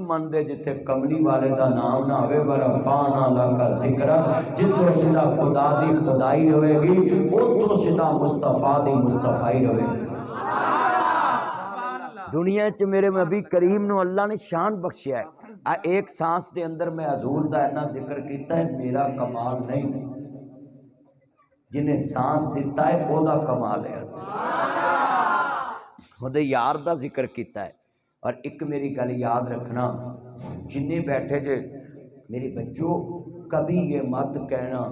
من دے جتھے کملی والے دا نام نہ ہوئے ورفعنا لک ذکرا، جتوں سیدھا خدا دی خدائی رہے گی اتوں سیدھا مصطفیٰ دی مصطفائی رہے گی۔ دنیا چ میرے نبی کریم نو اللہ نے شان بخشیا ہے، ایک سانس دے اندر میں حضور دا اتنا ذکر کیتا ہے، میرا کمال نہیں، جنہیں سانس دیتا ہے وہ دا کمال ہے، خود یار دا ذکر کیتا ہے۔ اور ایک میری گل یاد رکھنا، جنہیں بیٹھے جے میری بچوں، کبھی یہ مت کہنا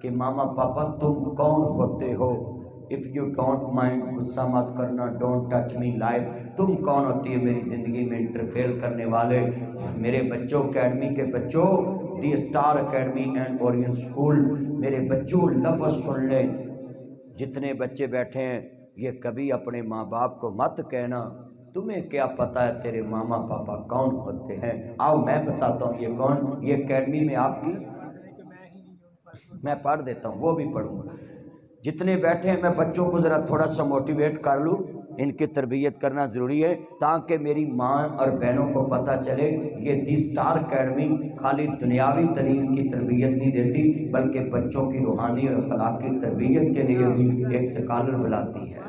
کہ ماما پاپا تم کون ہوتے ہو، اف یو ڈونٹ مائنڈ، غصہ مت کرنا، ڈونٹ ٹچ می لائف، تم کون ہوتی ہے میری زندگی میں انٹرفیئر کرنے والے۔ میرے بچوں، اکیڈمی کے بچوں، دی star academy and orient school, میرے بچوں لفظ سن لیں، جتنے بچے بیٹھے ہیں، یہ کبھی اپنے ماں باپ کو مت کہنا تمہیں کیا پتا ہے تیرے ماما پاپا کون ہوتے ہیں۔ آؤ میں بتاتا ہوں یہ کون، یہ اکیڈمی میں آپ کی میں پڑھ دیتا ہوں، وہ بھی پڑھوں گا۔ جتنے بیٹھے ہیں میں بچوں کو ذرا تھوڑا سا موٹیویٹ کر لوں، ان کی تربیت کرنا ضروری ہے تاکہ میری ماں اور بہنوں کو پتہ چلے یہ دی اسٹار اکیڈمی خالی دنیاوی تعلیم کی تربیت نہیں دیتی بلکہ بچوں کی روحانی اور اخلاقی تربیت کے لیے بھی ایک اسکالر بلاتی ہے۔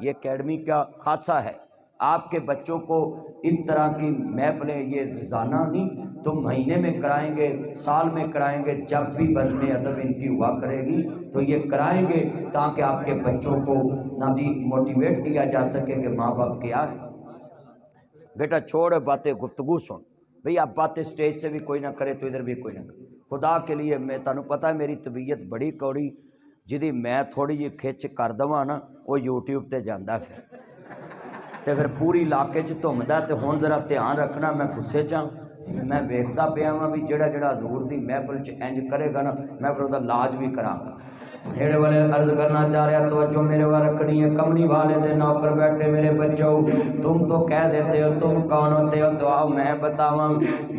یہ اکیڈمی کا خاصہ ہے، آپ کے بچوں کو اس طرح کی محفلیں یہ روزانہ نہیں تو مہینے میں کرائیں گے، سال میں کرائیں گے، جب بھی بزم ادب ان کی ہوا کرے گی تو یہ کرائیں گے تاکہ آپ کے بچوں کو نہ بھی موٹیویٹ کیا جا سکے کہ ماں باپ کیا ہے۔ بیٹا چھوڑ باتیں، گفتگو سن بھئی، آپ باتیں اسٹیج سے بھی کوئی نہ کرے تو ادھر بھی کوئی نہ کرے۔ خدا کے لیے میں تانوں پتہ ہے میری طبیعت بڑی کوڑی، جدی میں تھوڑی جی کھچ کر دواں نا وہ یوٹیوب تے جاندا پھر تے پھر پوری علاقے چ دھومدا تے ہن ذرا دھیان رکھنا، میں غصے چاں، میں ویکھدا پیا واں بھی جڑا جڑا حضور دی محفل چ انج کرے گا نا میں پھر دا لاج بھی کراں گا۔ جھیڑے والے عرض کرنا چاہ رہا توجہ میرے وال رکھنی ہے، کملی والے دے نوکر بیٹھے میرے بچوں، تم تو کہہ دیتے ہو تم کون ہوتے ہو، تو آؤ میں بتاواں۔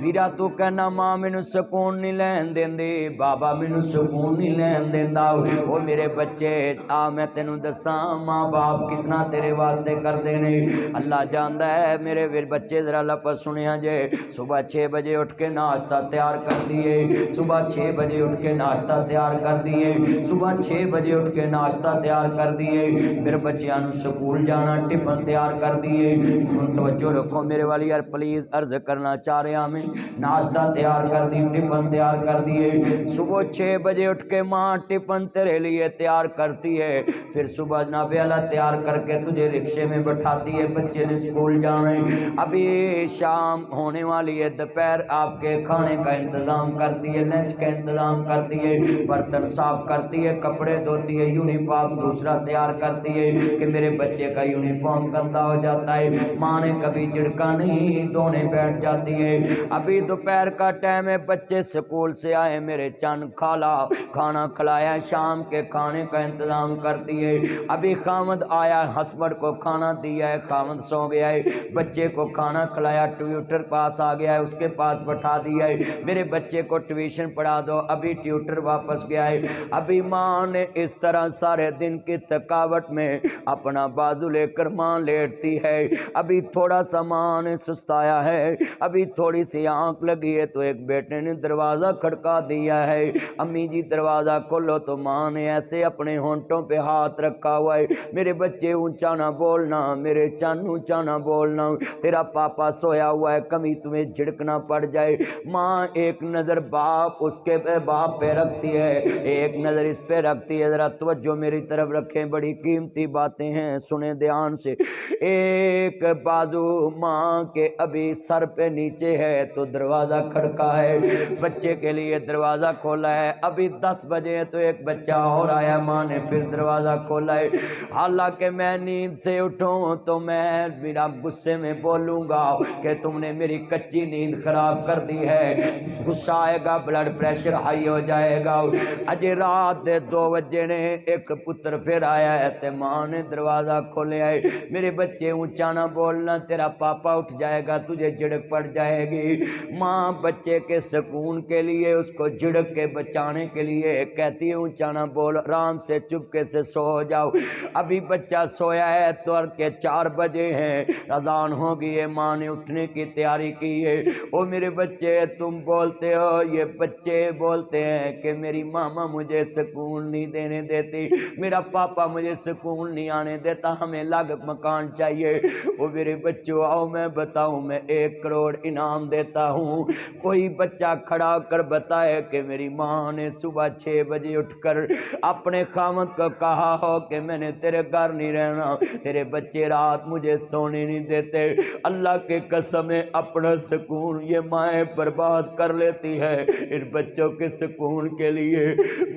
ویرا تو کہنا ماں مینوں سکون نہیں لین دیندی، بابا مینوں سکون نہیں لین دیندا، او میرے بچے آ میں تینوں دساں ماں باپ کتنا تیرے واسطے کردے نے، اللہ جاندا ہے۔ میرے بچے ذرا لفظ سنیا جے، صبح 6 بجے اٹھ کے ناشتہ تیار کر دیے، صبح 6 بجے اٹھ کے ناشتہ تیار کر دیے، صبح 6 بجے اٹھ کے ناشتہ تیار کر دیے، پھر بچیاں نوں سکول جانا ٹفن تیار کر دیے۔ ہن توجہ رکھو میرے والی یار پلیز، عرض کرنا چاہ رہا میں، ناشتہ تیار کر دی، ٹفن تیار کر دیے، صبح 6 بجے اٹھ کے ماں ٹفن تیرے لیے تیار کرتی ہے، پھر صبح جناب اعلیٰ تیار کر کے تجھے رکشے میں بٹھاتی ہے، بچے نے اسکول جانا ہے، ابھی شام ہونے والی ہے، دوپہر آپ کے کھانے کا انتظام کرتی ہے، لنچ کا انتظام کرتی ہے، برتن صاف کرتی ہے، کپڑے دھوتی ہے، یونیفارم دوسرا تیار کرتی ہے کہ میرے بچے کا یونیفارم گندا ہو جاتا ہے، ماں نے کبھی جھڑکا نہیں، دھونے بیٹھ جاتی ہے۔ ابھی دوپہر کا ٹائم ہے، بچے سکول سے آئے، میرے چند کھالا کھانا کھلایا، شام کے کھانے کا انتظام کرتی ہے، ابھی خامد آیا، ہسبینڈ کو کھانا دیا ہے، خامد سو گیا ہے، بچے کو کھانا کھلایا، ٹیوٹر پاس آ گیا ہے، اس کے پاس بٹھا دیا ہے، میرے بچے کو ٹیوشن پڑھا دو، ابھی ٹیوٹر واپس گیا ہے، ابھی ماں نے اس طرح سارے دن کی تھکاوٹ میں اپنا بازو لے کر ماں لیٹتی ہے، ابھی تھوڑا سا ماں نے سستایا ہے، ابھی تھوڑی سی آنکھ لگی ہے تو ایک بیٹے نے دروازہ کھڑکا دیا ہے، امی جی دروازہ کھولو، تو ماں نے ایسے اپنے ہونٹوں پہ ہاتھ رکھا ہوا ہے، میرے بچے اونچا نہ بولنا، میرے چن اونچا نہ بولنا، تیرا پاپا سویا ہوا ہے، کبھی تمہیں جھڑکنا پڑ جائے۔ ماں ایک نظر باپ اس کے باپ پہ رکھتی ہے، ایک نظر اس پہ رکھتی ہے، ذرا توجہ میری طرف رکھیں، بڑی قیمتی باتیں ہیں، سنیں دھیان سے۔ ایک بازو ماں کے ابھی سر پہ نیچے ہے تو دروازہ کھڑکا ہے، بچے کے لیے دروازہ کھولا ہے، ابھی 10 بجے تو ایک بچہ اور آیا، ماں نے پھر دروازہ کھولا ہے، حالانکہ میں نیند سے اٹھوں تو میں میرا غصے میں بولوں گا کہ تم نے میری کچی نیند خراب کر دی ہے، غصہ آئے گا، بلڈ پریشر ہائی ہو جائے گا، اجے رات دے 2 بجے نے ایک پتر پھر آیا ہے تے ماں نے دروازہ کھولے آئے میرے بچے اونچا نہ بولنا تیرا پاپا اٹھ جائے گا تجھے جھڑک پڑ جائے گی ماں بچے کے سکون کے لیے اس کو جھڑک کے بچانے کے لیے کہتی ہے اونچا نہ بول آرام سے چپکے سے سو جاؤ ابھی بچہ سویا ہے تو کے 4 بجے ہیں اذان ہوگی ہے ماں نے اٹھنے کی تیاری کی ہے او میرے بچے تم بولتے ہو یہ بچے بولتے ہیں کہ میری ماما مجھے سکون نہیں دینے دیتی میرا پاپا مجھے سکون نہیں آنے دیتا ہمیں الگ مکان چاہیے وہ میرے بچوں آؤ میں بتاؤں میں 1 کروڑ انعام دیتا ہوں کوئی بچہ کھڑا کر بتائے کہ میری ماں نے صبح 6 بجے اٹھ کر اپنے خامد کو کہا ہو کہ میں نے تیرے گھر نہیں رہنا تیرے بچے رات مجھے سونے نہیں دیتے اللہ کے قسم اپنا سکون یہ مائیں برباد کر لیتی ہے ان بچوں کے سکون کے لیے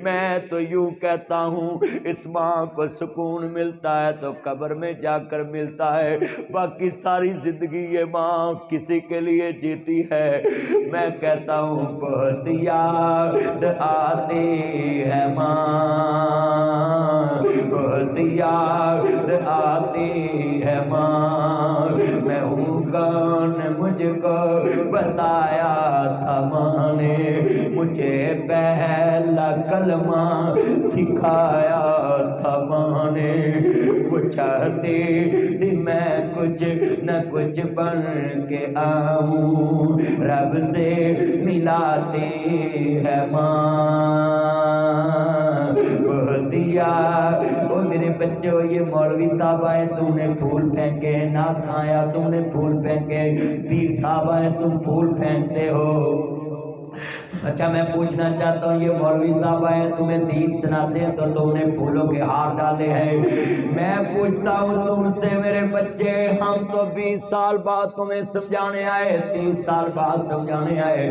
میں تو یوں کہتا ہوں اس ماں کو سکون ملتا ہے تو قبر میں جا کر ملتا ہے باقی ساری زندگی یہ ماں کسی کے لیے جیتی ہے میں کہتا ہوں بہت یاد آتی ہے ماں بہت یاد آتی ہے ماں میں ہوں کون مجھ کو بتایا تھا ماں نے مجھے پہلا کلمہ سکھایا تھا ماں نے وہ چاہتی تھی میں کچھ نہ کچھ بن کے آؤں رب سے ملاتی ہے ماں بہت یاد او میرے بچوں یہ مولوی صاحب آئے تم نے پھول پھینکے نعت آیا تم نے پھول پھینکے پیر صاحب آئے تم پھول پھینکتے ہو اچھا میں پوچھنا چاہتا ہوں یہ مولوی صاحب آئے تمہیں دین سناتے ہیں تو تم نے پھولوں کے ہار ڈالے ہیں میں پوچھتا ہوں تم سے میرے بچے ہم تو 20 سال بعد تمہیں سمجھانے آئے 30 سال بعد سمجھانے آئے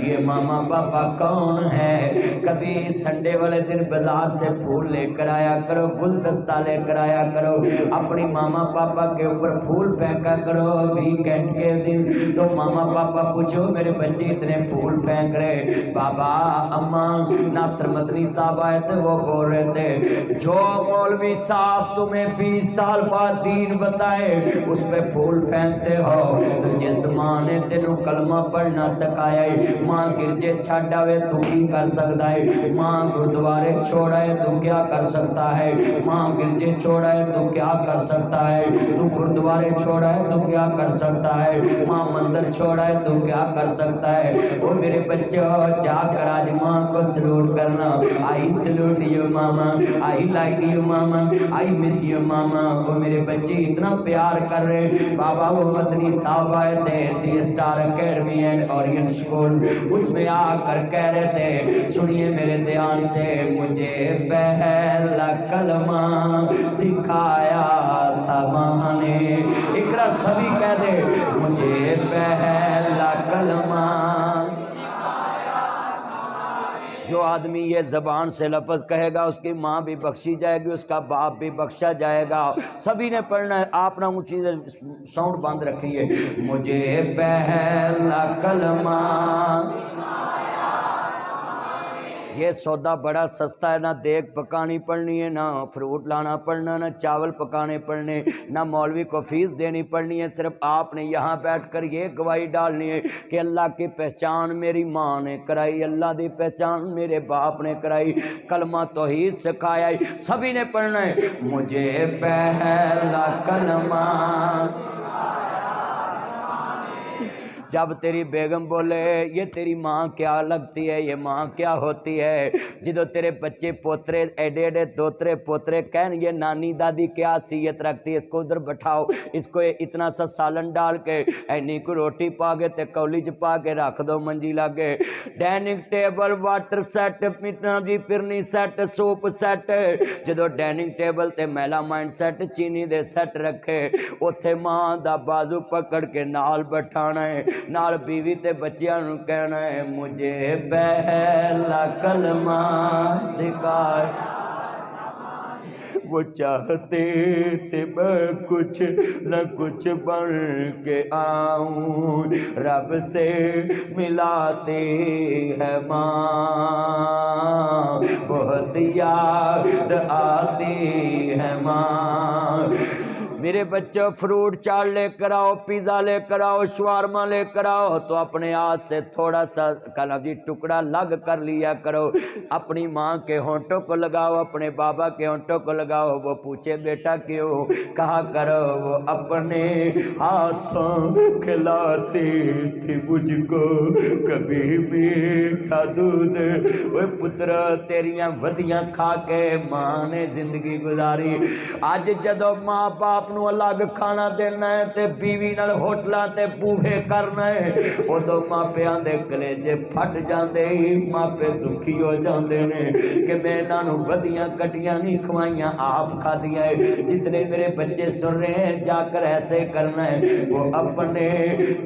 یہ ماما پاپا کون ہے کبھی سنڈے والے دن بازار سے پھول لے کر آیا کرو گلدستہ لے کر آیا کرو اپنی ماما پاپا کے اوپر پھول پھینکا کرو ویکینڈ کے دن تو ماما پاپا پوچھو میرے بچے اتنے پھول پھینک رہے بابا اماں ناصر مدنی صاحب آئے تھے وہ بول رہے تھے جو مولوی صاحب تمہیں 20 سال بعد دین بتائے اس پہ پھول پھینکتے ہو تو جس ماں نے تینوں کلمہ پڑھنا سکھایا ہے ماں گرجے چھڈ آوے تو کی کر سکتا ہے ماں گردوارے چھوڑائے تو کیا کر سکتا ہے ماں گرجے چھوڑائے تو کیا کر سکتا ہے تو گردوارے چھوڑائے تو کیا کر سکتا ہے ماں مندر چھوڑائے تو کیا کر سکتا ہے وہ میرے بچوں جا کر آج ماں کو سلوٹ کرنا I salute you mama I like you mama I miss you mama وہ میرے بچے اتنا پیار کر رہے بابا وہ مدنی صاحب آئے تھے the star academy and orient school اس میں آ کر کہہ رہے تھے سنیے میرے دھیان سے مجھے پہلا کلمہ سکھایا تھا ماں نے اقرا سبھی کہہ دے مجھے پہلا کلمہ جو آدمی یہ زبان سے لفظ کہے گا اس کی ماں بھی بخشی جائے گی اس کا باپ بھی بخشا جائے گا سبھی نے پڑھنا ہے آپ نہ اونچی ساؤنڈ بند رکھیے مجھے پہلا کلمہ یہ سودا بڑا سستا ہے نہ دیگ پکانی پڑنی ہے نہ فروٹ لانا پڑنا نہ چاول پکانے پڑنے نہ مولوی کو فیس دینی پڑنی ہے صرف آپ نے یہاں بیٹھ کر یہ گواہی ڈالنی ہے کہ اللہ کی پہچان میری ماں نے کرائی اللہ دی پہچان میرے باپ نے کرائی کلمہ توحید سکھایا سبھی نے پڑھنا ہے مجھے پہلا کلمہ جب تیری بیگم بولے یہ تیری ماں کیا لگتی ہے یہ ماں کیا ہوتی ہے جدو تیرے بچے پوترے ایڈے ایڈے دوترے پوترے کہن یہ نانی دادی کیا حیثیت رکھتی ہے اس کو ادھر بٹھاؤ اس کو اتنا سا سالن ڈال کے اینی کو روٹی پا کے تے کولج پا کے رکھ دو منجی لگے ڈائننگ ٹیبل واٹر سیٹ میٹنا جی پھرنی سیٹ سوپ سیٹ جدو ڈائننگ ٹیبل تے میلا مائنڈ سیٹ چینی دے سیٹ رکھے اوتھے ماں دا بازو پکڑ کے نال بٹھانا ہے نال بیوی تے بچیاں نو کہنا ہے مجھے پہلا کلمہ سکھایا وہ چاہتے تھے میں کچھ نہ کچھ بن کے آؤں، رب سے ملاتے ہے ماں، بہت یاد آتی ہے ماں۔ میرے بچوں فروٹ چاٹ لے کر آؤ، پیزا لے کر آؤ، شوارما لے کر آؤ تو اپنے ہاتھ سے تھوڑا سا ٹکڑا لگ کر لیا کرو، اپنی ماں کے ہونٹوں کو لگاؤ، اپنے بابا کے ہونٹوں کو لگاؤ، وہ پوچھے بیٹا کیوں، کہا کرو وہ اپنے ہاتھوں کھلاتی تھی مجھ کو کبھی میٹھا دودھ۔ وہ پتر تیریاں ودیاں کھا کے ماں نے زندگی گزاری، اج جدو ماں باپ نو الگ کھانا دینا ہے تے بیوی نال ہوٹلاں تے بوہے کرنا ہے، ادو ماپیاں دے کلیجے پھٹ جاندے، ماپے دکھی ہو جاندے نے کہ میں انہاں نو ودیاں کٹیاں نہیں کھوائیاں، آپ کھادیاں ہے۔ جتنے میرے بچے سن رہے ہیں جا کر ایسے کرنا ہے، وہ اپنے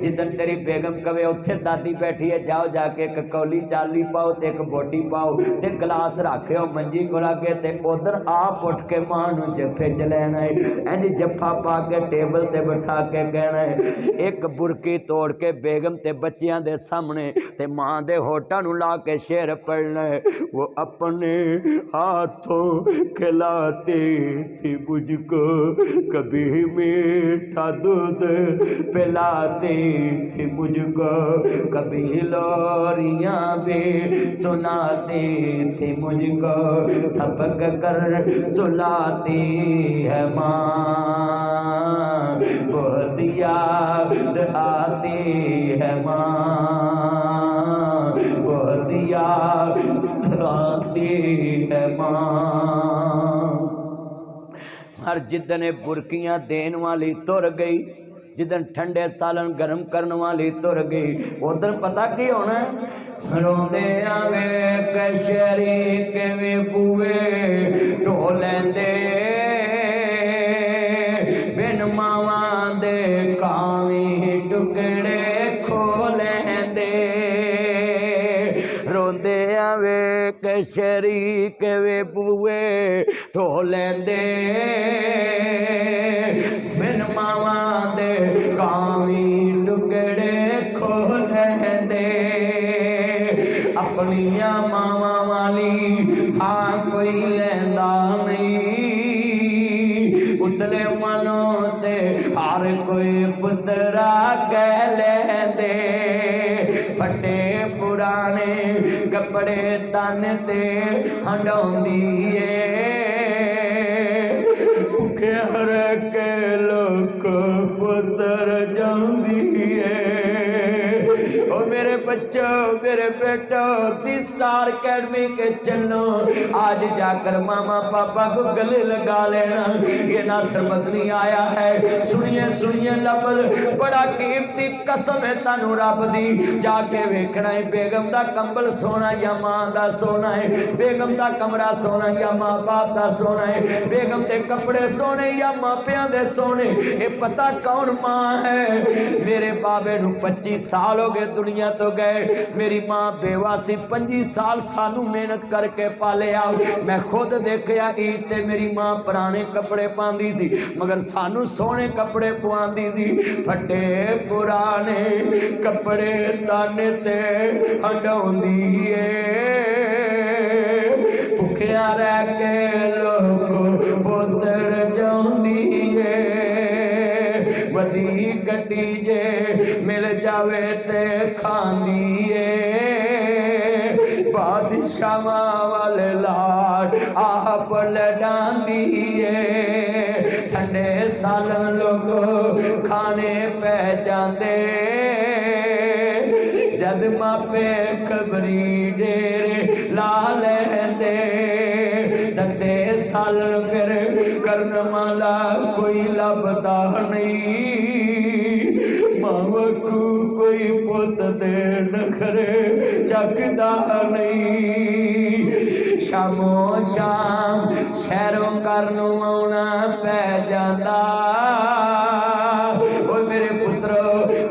جدن تیری بیگم کہے اتھے دادی بیٹھی ہے جاؤ جا کے ایک کولی چالی پاؤ تے ایک بوٹی پاؤ تے گلاس رکھو منجی کو لگے تے ادھر آپ اٹھ کے ماں نو جفے چ لینا ہے، اینج جفا پا کے ٹیبل تے بٹھا کے کہنا ہے، ایک برکی توڑ کے بیگم تے بچیاں دے سامنے تے ماں دے ہوٹاں نو لا کے شعر پڑھنا ہے، وہ اپنے ہاتھوں کھلاتی تھی مجھ کو کبھی میٹھا دودھ پلاتی تھی مجھ کو کبھی لوریاں بھی سناتی تھی مجھ کو تھپک کر سلاتی ہے ماں، بہت یاد آتی ہے ماں، بہت یاد آتی ہے ماں۔ ہر جدن برکیاں دین والی تر گئی، جدن ٹھنڈے سالن گرم کرن والی تر گئی، ادھر پتہ کی ہونا ہے، روندے آوے شریک وی بوئے ٹو لیندے، بن ماواں دے کاویں ٹکڑے کھو لیندے، روندے آوے شریک وی بوئے ٹو لیندے، بن ماواں دے کاویں ٹکڑے کھو لیندے، اپنیاں ماواں والی تھاں کوئی لیندا نہیں، اتلے منوں تے ہر کوئی پترا کہہ لیندے، پھٹے پرانے کپڑے تن تے ہنڈاؤندی اے، بھکھے ہر کے لوگ پتر جاندی اے۔ او میرے بچوں میرے بیٹو دی سٹار اکیڈمی کے چلو، آج جا کر ماما پاپا کو گلے لگا لینا، یہ ناصر مدنی آیا ہے، سنیے سنیے لفظ بڑا قیمتی قسم ہے تانوں رب دی، جا کے ویکھنا ہے بیگم دا کمبل سونا یا ماں دا سونا ہے، بیگم دا کمرہ سونا یا ماں باپ دا سونا ہے، بیگم دے کپڑے سونے یا ماں پیاں دے سونے، اے پتہ کون ماں ہے؟ میرے بابے نو 25 سال ہو گئے دنیا تو گئے، میری ماں بیوہ سی 25 سال سانو محنت کر کے پالے آؤ، میں خود دیکھیا عید تے میری ماں پرانے کپڑے پاندی سی مگر سانو سونے کپڑے پواندی سی، پھٹے پرانے کپڑے تانے تے ہنڈاؤندی اے، بھکھیا رہ کے لوگوں پتر جاندی اے، ودی کٹی جے مل جاوے تے کھاندی اے، بادشاہ والے لاڈ آپ لڈاندی اے، ٹھنڈے سالن لوگوں کھانے پہ جاندے، جد ماپے خبری ڈیرے لا لیندے، تندے سالن پھر کرن والا کوئی لبدا نہیں، ماں کو کوئی پوت دے نخرے چکدا نہیں، شامو شام شہروں کرنو آنا پہ جاندہ، وہ میرے پترو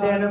3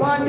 5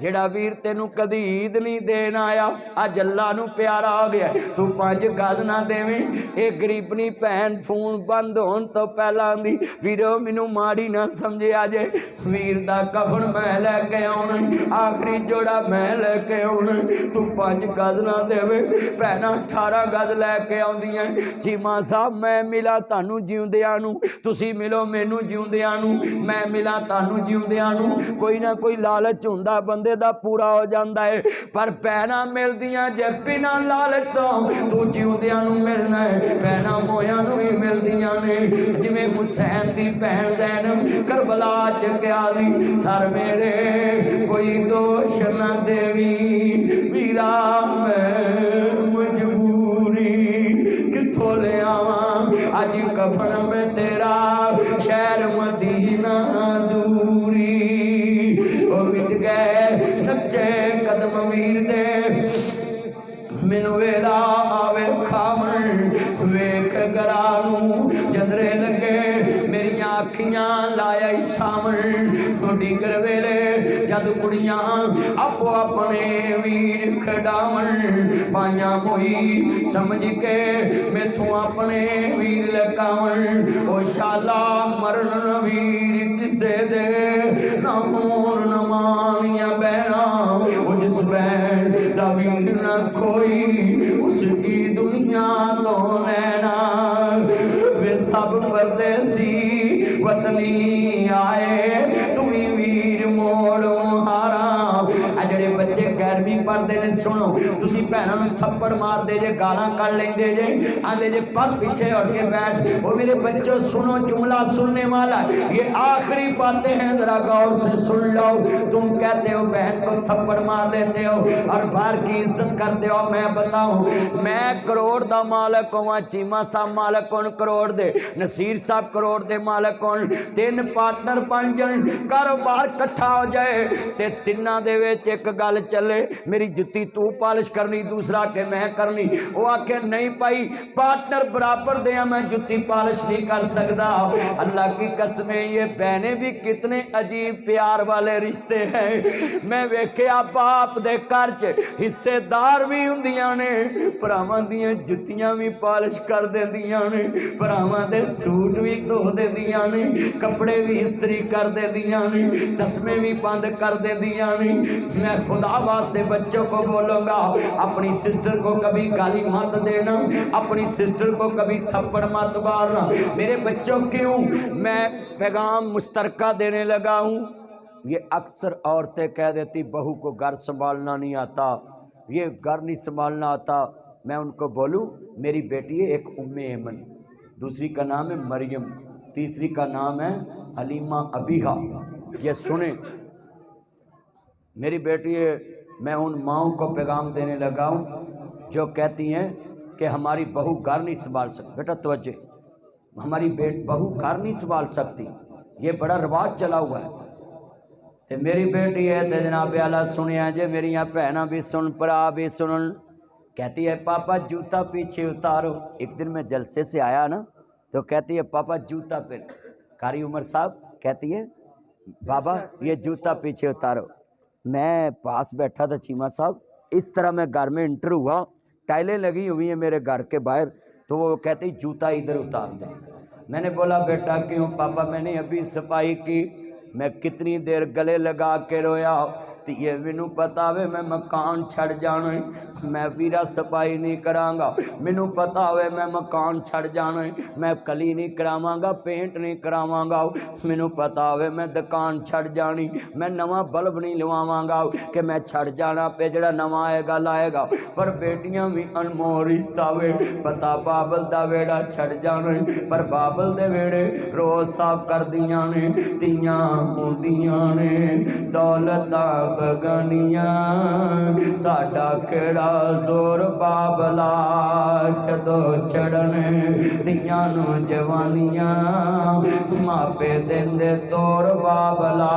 جڑا ویر تینوں کدی عید نہیں دین آیا اج اللہ نو پیارا ہو گیا تو 5 گز نہ دیویں اے غریبنی بہن فون بند ہون تو پہلا آندی ویرو مینوں ماڑی نہ سمجھیا جے ویر دا کفن میں لے کے آونا آخری جوڑا میں لے کے آونا تو 5 گز نہ دیویں بہنا 18 گز لے کے آوندیاں چیما صاحب میں ملا تانوں جیوندیاں نو تسی ملو مینوں جیوندیاں نو میں ملا تانوں جیوندیاں نو کوئی نہ کوئی لالچ ہوندا بندے دا پورا ہو جاندا ہے پر بہنا ملدیاں جے بنا لالچ تو جیوندیاں نو ملنا ہے بہنا مویاں نو ہی ملدیاں نے جویں حسین دی بہن زینب کربلا چ گیا دی سر میرے کوئی دوش نہ دیوی ویرا میں مجبوری کتھوں لے آواں اج کفن میں تیرا شہر مدینہ دوری او مٹ گئے نقشے قدم ویر دے مینوں ویلا آوے کھاون ویکھ گرانوں جدرے لگے میریاں اکھیاں لایا سامن تھوڑی گر ویلے جد کڑیاں اپو اپنے ویر کھڈاون پائیاں موئی سمجھ کے میتھوں اپنے ویر لکاون او شالا مرن ویر کسے دے نہ ہون نہ مانیاں بہنا او جس بہن دا ویر نہ کوئی اس کی دنیا تو نینا وہ سب پردیسی وطنی آئے تمہیں ویر موڑ مہارا اجڑے بچے غیر بھی پڑھتے نے سنو تسی پہنوں میں تھپڑ مار دے جے گالاں کر لیں دے جے آندے جے پر پیچھے اٹھ کے بیٹھ وہ میرے بچوں سنو جملہ سننے والا یہ آخری باتیں ہیں ذرا غور سے سن لو تم کہتے ہو بہن کو تھپڑ مار دیتے ہو اور باہر کی عزت کرتے ہو میں بتاؤں میں کروڑ دا مالک ہوں چیما صاحب مالک ہوں کروڑ دے نصیر صاحب کروڑ دے مالک ہوں 3 پارٹنر بن جائیں کاروبار کٹھا ہو جائے تے تیناں دے وچ ایک گل چلے میری جتی تو پالش کرنی دوسرا کہ میں کرنی وہ آکھے نہیں پائی پارٹنر برابر دیا میں جتی پالش نہیں کر سکتا اللہ کی قسمیں یہ بہنیں بھی کتنے عجیب پیار والے رشتے ہیں میں ویکھیا باپ دے گھر چ حصے دار بھی ہوندیاں نے بھراواں دیاں جتیاں بھی پالش کر دیندیاں نے بھراواں دے سوٹ بھی دھو دیندیاں نے کپڑے بھی استری کر دیندیاں نے تسمے بھی بند کر دیندیاں نے میں خدا واسطے بچوں کو بولوں گا اپنی سسٹر کو کبھی گالی مت دینا اپنی سسٹر کو کبھی تھپڑ مت مارنا میرے بچوں کیوں میں پیغام مشترکہ دینے لگا ہوں یہ اکثر عورتیں کہہ دیتی بہو کو گھر سنبھالنا نہیں آتا یہ گھر نہیں سنبھالنا آتا میں ان کو بولوں میری بیٹی ہے ایک ام ایمن دوسری کا نام ہے مریم تیسری کا نام ہے حلیمہ ابیہا یہ سنیں میری بیٹی ہے میں ان ماؤں کو پیغام دینے لگا ہوں جو کہتی ہیں کہ ہماری بہو گھر نہیں سنبھال سکتی بیٹا توجہ ہماری بہو گھر نہیں سنبھال سکتی یہ بڑا رواج چلا ہوا ہے تے میری بیٹی ہے تے جناب اعلیٰ سنیا جے میری بہناں بھی سن پرا بھی سنن کہتی ہے پاپا جوتا پیچھے اتارو ایک دن میں جلسے سے آیا نا تو کہتی ہے پاپا جوتا پہن قاری عمر صاحب کہتی ہے بابا یہ جوتا پیچھے اتارو میں پاس بیٹھا تھا چیما صاحب اس طرح میں گھر میں انٹر ہوا ٹائلیں لگی ہوئی ہیں میرے گھر کے باہر تو وہ کہتی جوتا ادھر اتار دیں میں نے بولا بیٹا کیوں پاپا میں نے ابھی صفائی کی میں کتنی دیر گلے لگا کے رویا تو یہ مینوں پتا ہوئے میں مکان چھڑ جانا میں ویرا صفائی نہیں کراں گا مینوں پتا ہوئے میں مکان چھڑ جانا میں کلی نہیں کراواں گا پینٹ نہیں کراواں گا مینوں پتا ہوئے میں دکان چھڑ جانی میں نواں بلب نہیں لواواں گا کہ میں چھڑ جانا پہ جڑا نواں آئے گا لائے گا پر بیٹیاں بھی انمول رشتہ ہوئے پتا بابل دا ویڑا چھڑ جانا پر بابل دے ویڑے روز صاف کر دیاں نے تیاں ہوندیاں نے دولتاں بگانیاں ساڈا کیڑا زور بابلا جدو چڑھن تیاں نو جوانیاں ماپے دیندے توڑ بابلا۔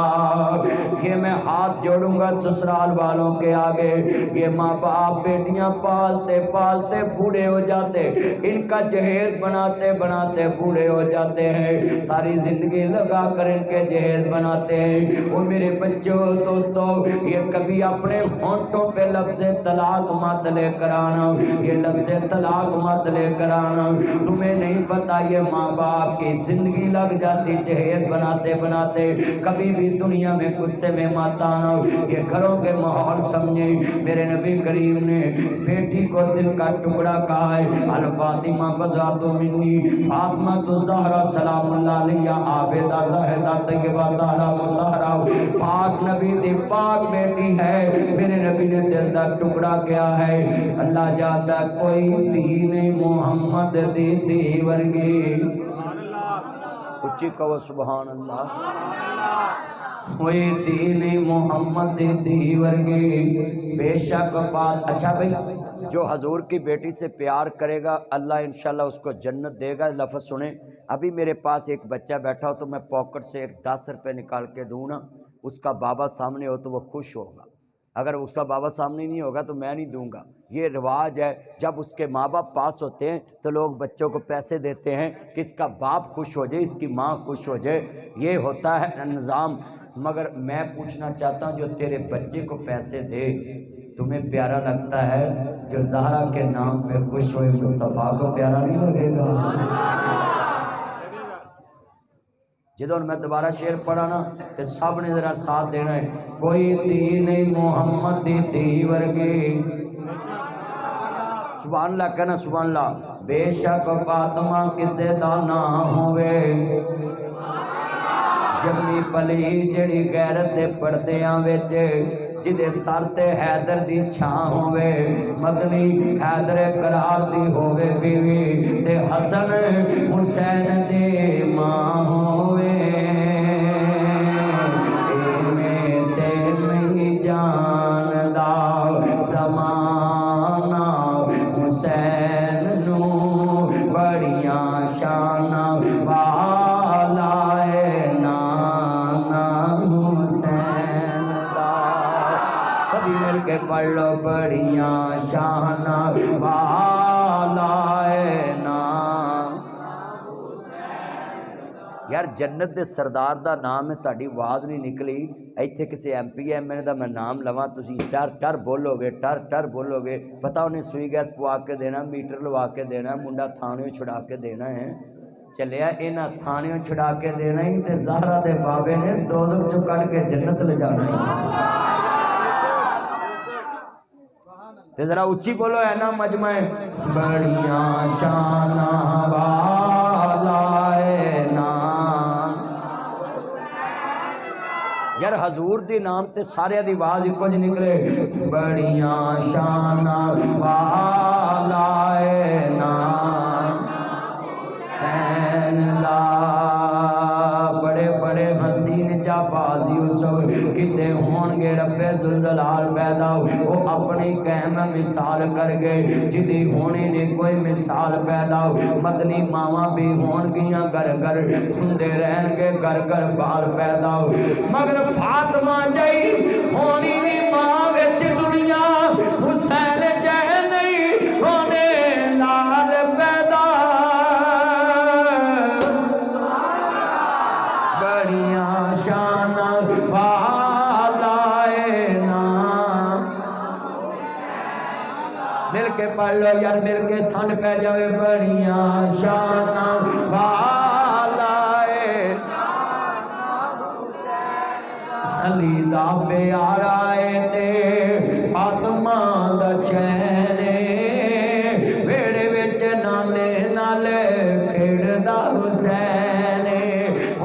یہ میں ہاتھ جوڑوں گا سسرال والوں کے آگے، یہ ماں باپ بیٹیاں پالتے پالتے بوڑھے ہو جاتے، ان کا جہیز بناتے بناتے بوڑھے ہو جاتے ہیں، ساری زندگی لگا کر ان کے جہیز بناتے ہیں۔ وہ میرے بچوں دوستوں، یہ کبھی اپنے ہونٹوں پہ لفظ طلاق مت لے کر آنا، یہ لفظ طلاق مت لے کر آنا، تمہیں نہیں پتا یہ ماں باپ کی زندگی لگ جاتی جہیز بناتے بناتے۔ کبھی بھی دنیا میں غصے میں مت آنا، یہ گھروں کے ماحول سمجھیں۔ میرے نبی کریم نے بیٹی کو دل کا ٹکڑا کہا ہے، الفاطمہ بذات منی، فاطمہ الزہرا سلام اللہ علیہا، عابدہ زاہدہ طیبہ طاہرہ مطہرہ، پاک نبی دی پاک بیٹی ہے۔ میرے نبی نے دل دا ٹکڑا کیا ہے، اللہ جانتا کوئی دین محمد دی دی ورگی، اچھی کہو سبحان اللہ، کوئی دین محمد دی دی ورگی، بے شک بات۔ اچھا بھئی، جو حضور کی بیٹی سے پیار کرے گا اللہ انشاءاللہ اس کو جنت دے گا۔ لفظ سنیں، ابھی میرے پاس ایک بچہ بیٹھا ہو تو میں پاکٹ سے ایک 10 روپے نکال کے دوں نا، اس کا بابا سامنے ہو تو وہ خوش ہوگا، اگر اس کا بابا سامنے نہیں ہوگا تو میں نہیں دوں گا۔ یہ رواج ہے، جب اس کے ماں باپ پاس ہوتے ہیں تو لوگ بچوں کو پیسے دیتے ہیں کہ اس کا باپ خوش ہو جائے، اس کی ماں خوش ہو جائے، یہ ہوتا ہے نظام۔ مگر میں پوچھنا چاہتا ہوں، جو تیرے بچے کو پیسے دے تمہیں پیارا لگتا ہے؟ جو زہرا کے نام پہ خوش ہوئے مصطفیٰ کو پیارا نہیں لگے گا؟ جدوں میں دوبارہ شعر پڑھا نا کہ سب نے ذرا ساتھ دینا ہے، کوئی دین محمد دی دی ورگی، سبحان اللہ کہنا سبحان اللہ، بے شک فاطمہ کسے دا نہ ہوئے، جمی پلی جڑی غیرت دے پردیاں وچ، جدے سر تے حیدر دی چھاں ہوئے، مدنی حیدر قرار دی ہوئے بیوی، تے حسن حسین دی ماں ہوئے، ایویں تے نہیں جاندا زمانہ حسین نو بڑیاں شاناں والا اے نانا حسین دا، سبھی مل کے پڑھ لو، بڑیاں شاناں والا اے نانا حسین۔ یار جنت دے سردار دا نام ہے، تہاڈی آواز نہیں نکلی، ایتھے کسی ایم پی ایم ایل دا میں نام لواں تسی ٹر ٹر بولو گے، ٹر ٹر بولو گے، پتہ انہیں سوئی گیس پوا کے دینا، میٹر لوا کے دینا، منڈا تھانیوں چھڑا کے دینا ہے، چلیا انہاں تھانیوں چھڑا کے دینا ہی تے زہرا دے بابے نے دوزخ چوں کڈ کے جنت لے جانا ہے۔ تے ذرا اچھی بولو ہے نا مجمع، بڑیاں شاناں والا اے نام، یار حضور دی نام تے سارے دی آواز ایک کچھ نکلے، بڑیاں شاناں والا اے نام حسین دا، بڑے بڑے حسین جا بازی یوسف کتے ہون گے رب ذوالجلال پیدا، وہ اپنی قائم مثال کر گئے، جدی ہونی نے کوئی مثال پیدا، مدنی ماواں بھی ہون گیاں گر گر، ہندے رہن گے گر گر بال پیدا، مگر فاطمہ جائی ہونی نہیں ماں وچ دنیا، حسین جہ نہیں ہونے لال پیدا، بڑیاں شاناں والا اے نام، مل کے پڑھ لو یار، مل کے سن پہ جاوے، بڑیاں شاناں والا اے علی دا پیارا اے تے فاطمہ دا چین اے، ویڑے وچ نانے نال کھیڑدا حسین اے،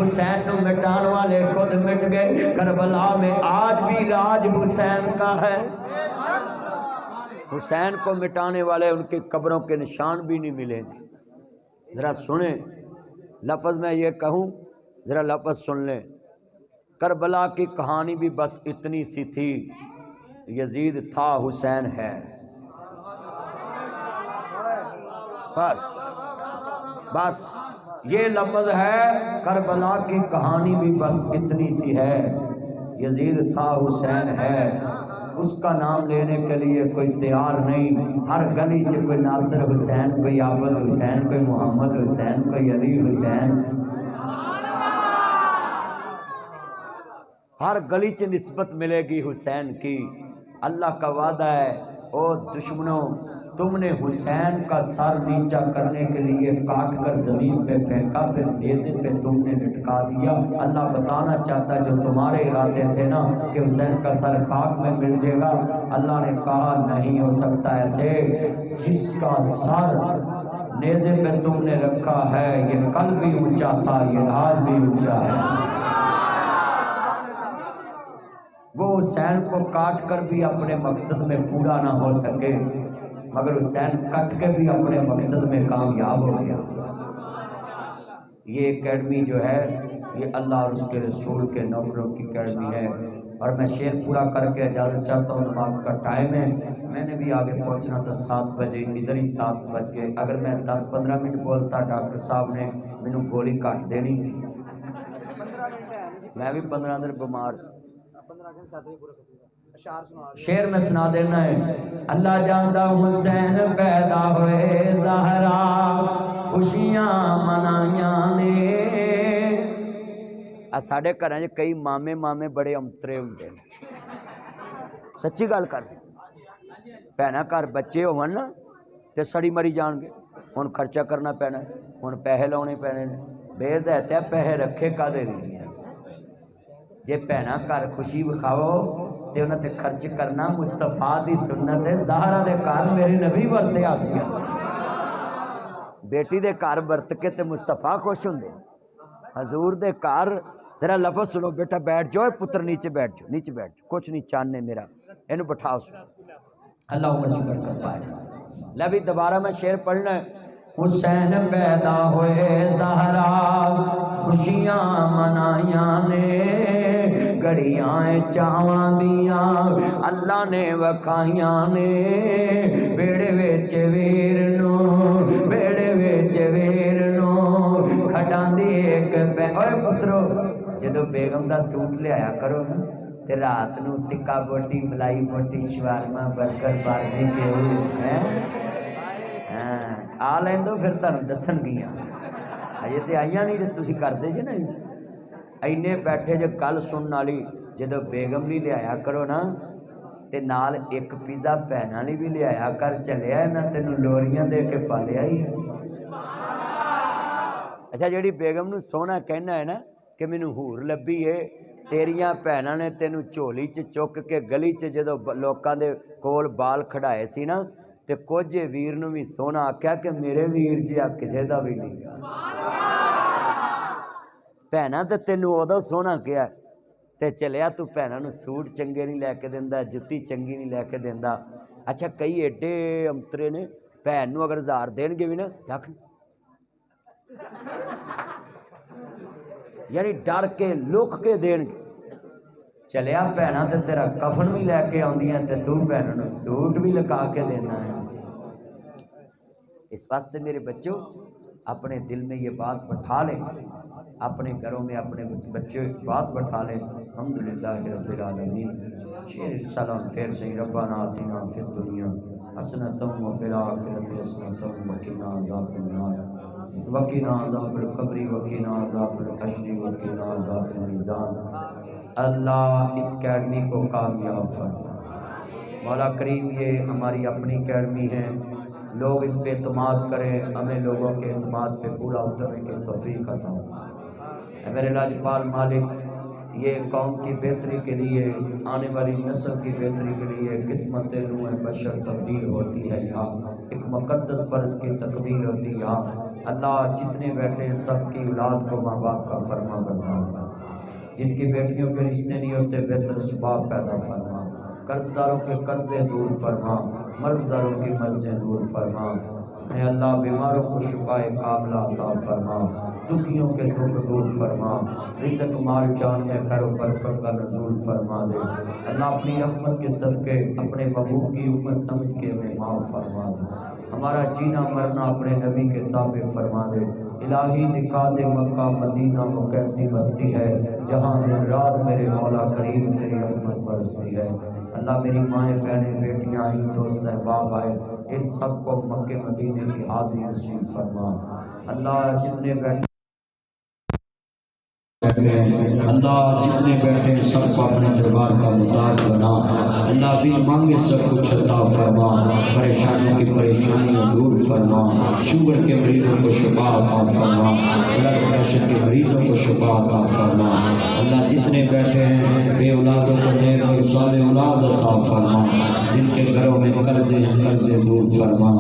حسین نو مٹان والے خود مٹ گئے، کربلا میں آج بھی راج حسین کا ہے، حسین کو مٹانے والے ان کی قبروں کے نشان بھی نہیں ملیں گے۔ ذرا سنیں لفظ میں یہ کہوں، ذرا لفظ سن لیں، کربلا کی کہانی بھی بس اتنی سی تھی، یزید تھا حسین ہے، بس بس یہ لفظ ہے، کربلا کی کہانی بھی بس اتنی سی ہے، یزید تھا حسین ہے، اس کا نام لینے کے لیے کوئی تیار نہیں، ہر گلی چ کوئی ناصر حسین، کوئی عابد حسین، کوئی محمد حسین، کوئی علی حسین، ہر گلی چ نسبت ملے گی حسین کی۔ اللہ کا وعدہ ہے، او دشمنوں تم نے حسین کا سر نیچا کرنے کے لیے کاٹ کر زمین پہ پھینکا، پھر نیزے پہ تم نے لٹکا دیا۔ اللہ بتانا چاہتا جو تمہارے ارادے تھے نا کہ حسین کا سر خاک میں مل جائے گا، اللہ نے کہا نہیں ہو سکتا ایسے، جس کا سر نیزے پہ تم نے رکھا ہے یہ کل بھی اونچا تھا، یہ آج بھی اونچا ہے۔ وہ حسین کو کاٹ کر بھی اپنے مقصد میں پورا نہ ہو سکے، مگر حسین کٹ کے بھی اپنے مقصد میں کامیاب ہو گیا۔ یہ اکیڈمی جو ہے یہ اللہ اور اس کے رسول کے نوکروں کی اکیڈمی ہے۔ اور میں شعر پورا کر کے اجازت چاہتا ہوں، نماز کا ٹائم ہے، میں نے بھی آگے پہنچنا تھا 7 بجے، ادھر ہی 7 بج گئے، اگر میں 10-15 منٹ بولتا ڈاکٹر صاحب نے مینوں گولی کٹ دینی سی، میں بھی 15 دن بیمار۔ شعر میں سنا دینا ہے، اللہ جاندا حسین پیدا ہوئے زہرا، خوشیاں منائیاں نے۔ ساڈے گھراں وچ کئی مامے بڑے امترے ہوندے نے، سچی گل کر، بھੈਣਾں گھر بچے ہون نا تے سڑی مری جان گے، ہن خرچہ کرنا پینا، ہن پیسے لاؤنے پینے نے، بے دہتیا پیسے رکھے کدے نہیں۔ جے بھੈਣਾں گھر خوشی وکھاؤ تے انہاں تے خرچ کرنا مصطفیٰ دی سنت ہے۔ زہرا دے گھر میرے نبی ورتے آسیا، بیٹی دے گھر ورت کے تے مصطفیٰ خوش ہوندے، حضور دے گھر تیرا لفظ سنو، بیٹا بیٹھ جاؤ، پتر نیچے بیٹھ جاؤ، نیچے بیٹھ جاؤ، کچھ نہیں چاہنے میرا، اینو بٹھاؤ، اللہ عمر شکر کر پائے۔ لے بھی دوبارہ میں شعر پڑھنا ہے، حسین پیدا ہوئے زہرا، خوشیاں منائیاں نے، گھڑیاں چاواں دیاں اللہ نے وکھائیاں نے، بیڑے وچ ویر نو، بیڑے وچ ویر نو کھڈاندی ایک اوے پترو، جدو بیگم دا سوٹ لے آیا کرو نا تے رات نو ٹکا بوٹی، ملائی بوٹی، شوارما، برگر، باربی کیو آ لین دو، پھر تانوں دسن گیاں، اجے تے آئیاں نہیں تے تسی کردے جے نا اینے بیٹھے جے گل سنن والی، جدو بیگم نہیں لے آیا کرو نا تے نال ایک پیزا بھੈਣਾਂ ਲਈ بھی لے آیا کر، چلیا نا تینوں لوریاں دے کے پالیا ہی۔ اچھا جیڑی بیگم نو سونا کہنا ہے نا کہ مینوں حور لبھی ہے، تیریاں بھੈਣਾں نے تینوں جھولی چ چک کے گلی چ جدو لوکاں دے کول بال کھڑائے سی نا تے کچھ ویر نو بھی سونا آکھیا کہ میرے ویر جی آ کسے دا بھی نہیں، بھੈਣਾں تے تینوں ادو سونا کیا تے چلیا تو بھੈਣਾں نو سوٹ چنگے نہیں لے کے دیندا، جُتی چنگی نہیں لے کے دیندا۔ اچھا کئی ایڈے امترے نے بھੈਣ نو اگر 1000 دین گے بھی نا آکھن یعنی ڈر کے لک کے دین گے، چلیا بھੈਣਾں تے تیرا کفن بھی لے کے آندیاں تے تو بھੈਣاں نو سوٹ بھی لکا کے دینا ہے۔ اس واسطے میرے بچوں اپنے دل میں یہ بات بٹھا لیں، اپنے گھروں میں اپنے بچے بات بٹھا لیں۔ الحمدللہ رب العالمین۔ شیر سلام پھر سے ربنا آتنا فی الدنیا حسنۃ وفی الآخرۃ حسنۃ وقنا عذاب النار وقنا عذاب القبر وقنا عذاب الحشر وقنا عذاب المیزان۔ اللہ اس اکیڈمی کو کامیاب فرما، مولا کریم یہ ہماری اپنی اکیڈمی ہے، لوگ اس پہ اعتماد کریں، ہمیں لوگوں کے اعتماد پہ پورا اترنے کی توفیق عطا فرما۔ اے میرے لاجپال مالک، یہ قوم کی بہتری کے لیے، آنے والی نسل کی بہتری کے لیے قسمت نوح بشر تبدیل ہوتی ہے یہاں، ایک مقدس برس کی تکمیل ہوتی ہے یہاں۔ اللہ جتنے بیٹھے سب کی اولاد کو ماں باپ کا فرما بردار فرما، جن کی بیٹیوں کے رشتے نہیں ہوتے بہتر اسباب پیدا فرما، قرض داروں کے قرضے دور فرما، مرض داروں کی مرضیں دور فرما۔ اے اللہ بیماروں کو شفا کاملہ عطا فرما، دکھیوں کے دکھ دور فرما، رزق مال جان میں خیر و برکت کا نزول فرما دے۔ اللہ اپنی رحمت کے صدقے اپنے محبوب کی امت سمجھ کے ہمیں معاف فرما دے۔ ہمارا جینا مرنا اپنے نبی کے تابع فرما دے۔ الہی دکھا دے مکہ مدینہ وہ کیسی بستی ہے جہاں دن رات میرے مولا کریم تیری رحمت برستی ہے۔ اللہ میری مائیں بہنیں بیٹیاں آئی دوست احباب آئے ان سب کو مکہ مدینے کی حاضری نصیب فرما۔ اللہ جتنے بیٹھے اللہ جتنے بیٹھے ہیں سب کو اپنے دربار کا محتاج بنا۔ اللہ بھی مانگے سب کچھ عطا فرما، پریشانیوں کی پریشانیاں دور فرما، شوگر کے مریضوں کو شفا عطا فرما، بلڈ پریشر کے مریضوں کو شفا عطا فرما۔ اللہ جتنے بیٹھے ہیں بے اولادوں کو نیک اور صالح اولاد عطا فرما، جن کے گھروں میں قرضے دور فرما۔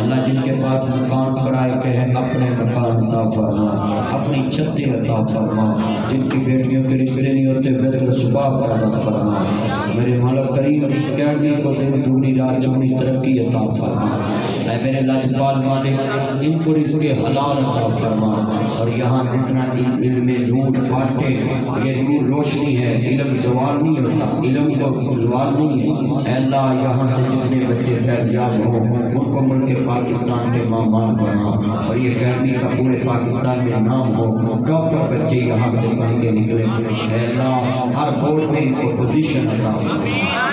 اللہ جن کے پاس مکان کرائے کے ہیں اپنے مکان عطا فرما، اپنی چھتیں عطا فرما، جن کی بیٹیوں کے رشتے نہیں ہوتے بہتر صبح پیدا فرما۔ میرے مولا کریم اس اکیڈمی کو دن دگنی رات چگنی ترقی عطا فرما۔ اے میرے لاجپال مالک ان کو رزق حلال عطا فرما، اور یہاں جتنا علم نور بانٹے یہ نور روشنی ہے، علم زوال نہیں ہوتا، علم کو زوال نہیں ہے۔ اے اللہ یہاں سے جتنے بچے فیضیاب ہوں ان کو ملک پاکستان کے مامان بنا، اور یہ اکیڈمی کا پورے پاکستان میں نام ہو، ڈاکٹر بچے یہاں سے پڑھ کے نکلے۔ اے اللہ ہر بورڈ میں ان کو پوزیشن عطا فرما۔